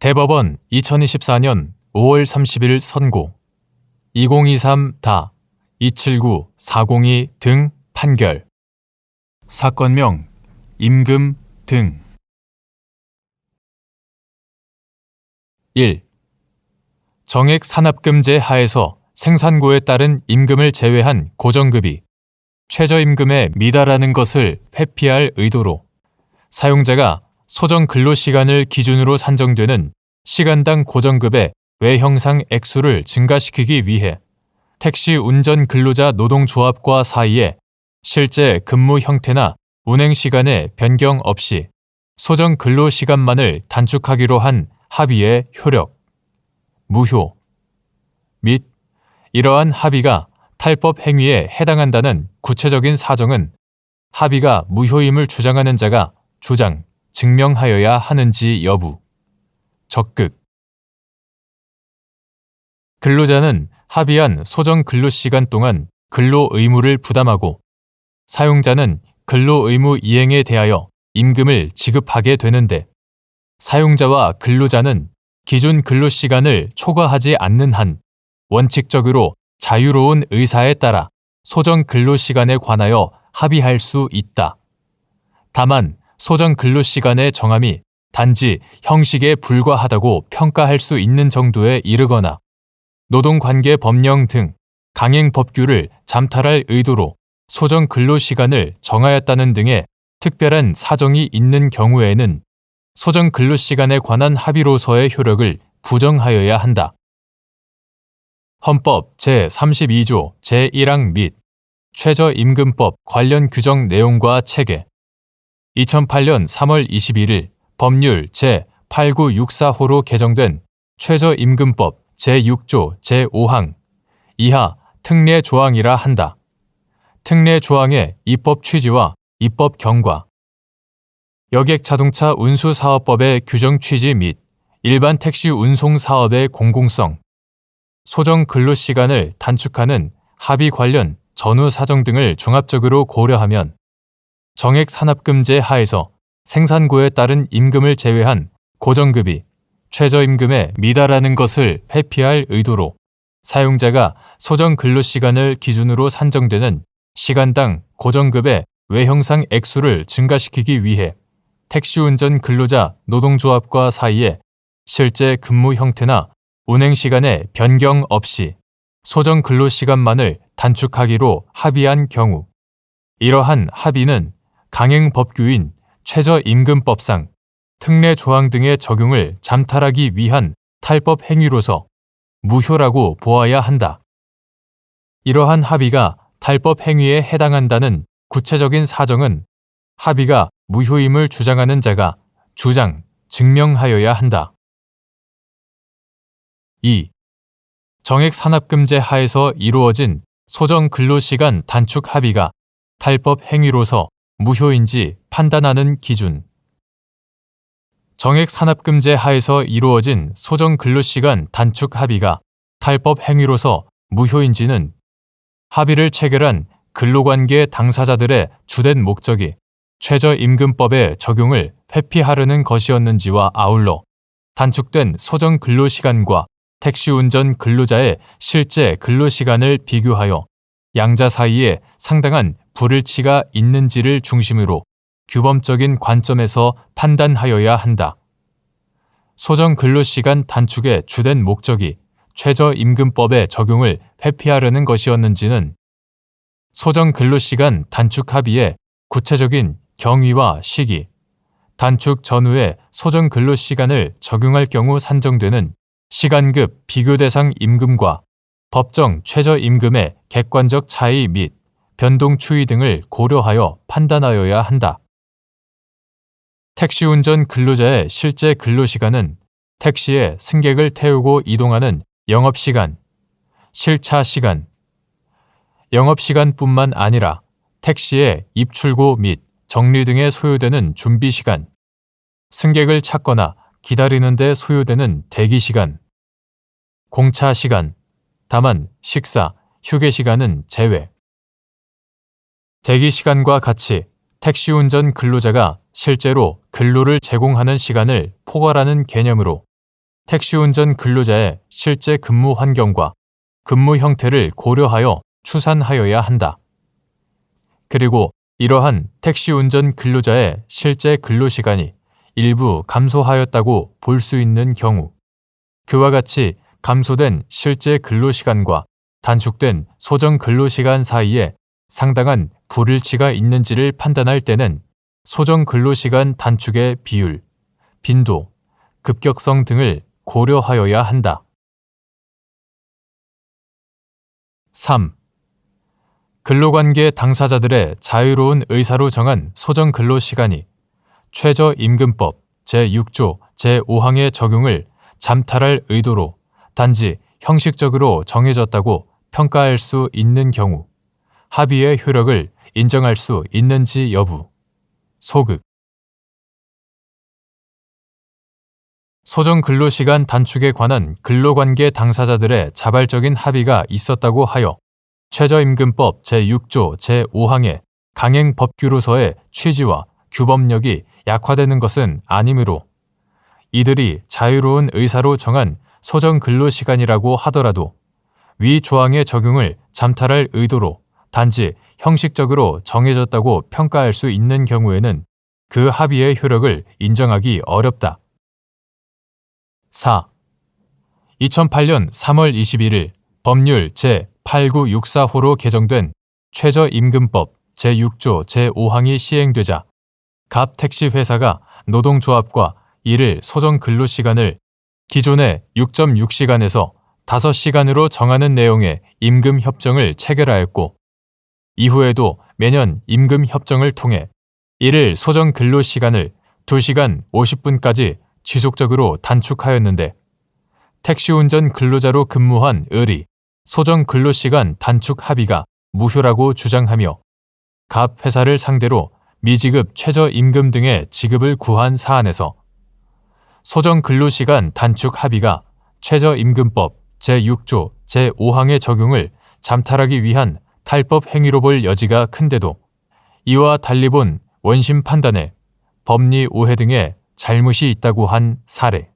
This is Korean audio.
대법원 2024년 5월 30일 선고 2023-279-402 등 판결 사건명 임금 등 1. 정액 산업금제 하에서 생산고에 따른 임금을 제외한 고정급이 최저임금에 미달하는 것을 회피할 의도로 사용자가 소정 근로시간을 기준으로 산정되는 시간당 고정급의 외형상 액수를 증가시키기 위해 택시 운전 근로자 노동조합과 사이에 실제 근무 형태나 운행시간의 변경 없이 소정 근로시간만을 단축하기로 한 합의의 효력, 무효 및 이러한 합의가 탈법 행위에 해당한다는 구체적인 사정은 합의가 무효임을 주장하는 자가 주장, 증명하여야 하는지 여부. 적극. 근로자는 합의한 소정 근로시간 동안 근로 의무를 부담하고 사용자는 근로 의무 이행에 대하여 임금을 지급하게 되는데 사용자와 근로자는 기준 근로시간을 초과하지 않는 한 원칙적으로 자유로운 의사에 따라 소정 근로시간에 관하여 합의할 수 있다. 다만 소정 근로시간의 정함이 단지 형식에 불과하다고 평가할 수 있는 정도에 이르거나 노동관계 법령 등 강행 법규를 잠탈할 의도로 소정 근로시간을 정하였다는 등의 특별한 사정이 있는 경우에는 소정 근로시간에 관한 합의로서의 효력을 부정하여야 한다. 헌법 제32조 제1항 및 최저임금법 관련 규정 내용과 체계 2008년 3월 21일 법률 제8964호로 개정된 최저임금법 제6조 제5항 이하 특례 조항이라 한다. 특례 조항의 입법 취지와 입법 경과 여객자동차 운수사업법의 규정 취지 및 일반 택시 운송 사업의 공공성, 소정 근로시간을 단축하는 합의 관련 전후 사정 등을 종합적으로 고려하면 정액 산업금제 하에서 생산고에 따른 임금을 제외한 고정급이 최저임금에 미달하는 것을 회피할 의도로 사용자가 소정 근로시간을 기준으로 산정되는 시간당 고정급의 외형상 액수를 증가시키기 위해 택시운전 근로자 노동조합과 사이에 실제 근무 형태나 운행시간의 변경 없이 소정 근로시간만을 단축하기로 합의한 경우 이러한 합의는 강행법규인 최저임금법상 특례 조항 등의 적용을 잠탈하기 위한 탈법 행위로서 무효라고 보아야 한다. 이러한 합의가 탈법 행위에 해당한다는 구체적인 사정은 합의가 무효임을 주장하는 자가 주장, 증명하여야 한다. 2. 정액 산업금제 하에서 이루어진 소정 근로시간 단축 합의가 탈법 행위로서 무효인지 판단하는 기준. 정액 산업금제 하에서 이루어진 소정 근로시간 단축 합의가 탈법 행위로서 무효인지는 합의를 체결한 근로관계 당사자들의 주된 목적이 최저임금법의 적용을 회피하려는 것이었는지와 아울러 단축된 소정 근로시간과 택시운전 근로자의 실제 근로시간을 비교하여 양자 사이에 상당한 불일치가 있는지를 중심으로 규범적인 관점에서 판단하여야 한다. 소정 근로시간 단축의 주된 목적이 최저임금법의 적용을 회피하려는 것이었는지는 소정 근로시간 단축 합의의 구체적인 경위와 시기, 단축 전후에 소정 근로시간을 적용할 경우 산정되는 시간급 비교 대상 임금과 법정 최저임금의 객관적 차이 및 변동 추이 등을 고려하여 판단하여야 한다. 택시운전 근로자의 실제 근로시간은 택시에 승객을 태우고 이동하는 영업시간, 실차시간, 영업시간뿐만 아니라 택시의 입출고 및 정리 등에 소요되는 준비시간, 승객을 찾거나 기다리는 데 소요되는 대기시간, 공차시간, 다만 식사, 휴게시간은 제외. 대기시간과 같이 택시운전 근로자가 실제로 근로를 제공하는 시간을 포괄하는 개념으로 택시운전 근로자의 실제 근무 환경과 근무 형태를 고려하여 추산하여야 한다. 그리고 이러한 택시운전 근로자의 실제 근로시간이 일부 감소하였다고 볼 수 있는 경우, 그와 같이 감소된 실제 근로시간과 단축된 소정 근로시간 사이에 상당한 불일치가 있는지를 판단할 때는 소정 근로시간 단축의 비율, 빈도, 급격성 등을 고려하여야 한다. 3. 근로관계 당사자들의 자유로운 의사로 정한 소정 근로시간이 최저임금법 제6조 제5항의 적용을 잠탈할 의도로 단지 형식적으로 정해졌다고 평가할 수 있는 경우, 합의의 효력을 인정할 수 있는지 여부. 소극. 소정 근로시간 단축에 관한 근로관계 당사자들의 자발적인 합의가 있었다고 하여 최저임금법 제6조 제5항의 강행 법규로서의 취지와 규범력이 약화되는 것은 아니므로 이들이 자유로운 의사로 정한 소정 근로시간이라고 하더라도 위 조항의 적용을 잠탈할 의도로 단지 형식적으로 정해졌다고 평가할 수 있는 경우에는 그 합의의 효력을 인정하기 어렵다. 4. 2008년 3월 21일 법률 제8964호로 개정된 최저임금법 제6조 제5항이 시행되자 갑 택시회사가 노동조합과 이를 소정 근로시간을 기존의 6.6시간에서 5시간으로 정하는 내용의 임금협정을 체결하였고, 이후에도 매년 임금협정을 통해 이를 소정 근로시간을 2시간 50분까지 지속적으로 단축하였는데, 택시운전 근로자로 근무한 을이 소정 근로시간 단축 합의가 무효라고 주장하며 갑 회사를 상대로 미지급 최저임금 등의 지급을 구한 사안에서 소정 근로시간 단축 합의가 최저임금법 제6조 제5항의 적용을 잠탈하기 위한 탈법 행위로 볼 여지가 큰데도 이와 달리 본 원심 판단에 법리 오해 등의 잘못이 있다고 한 사례.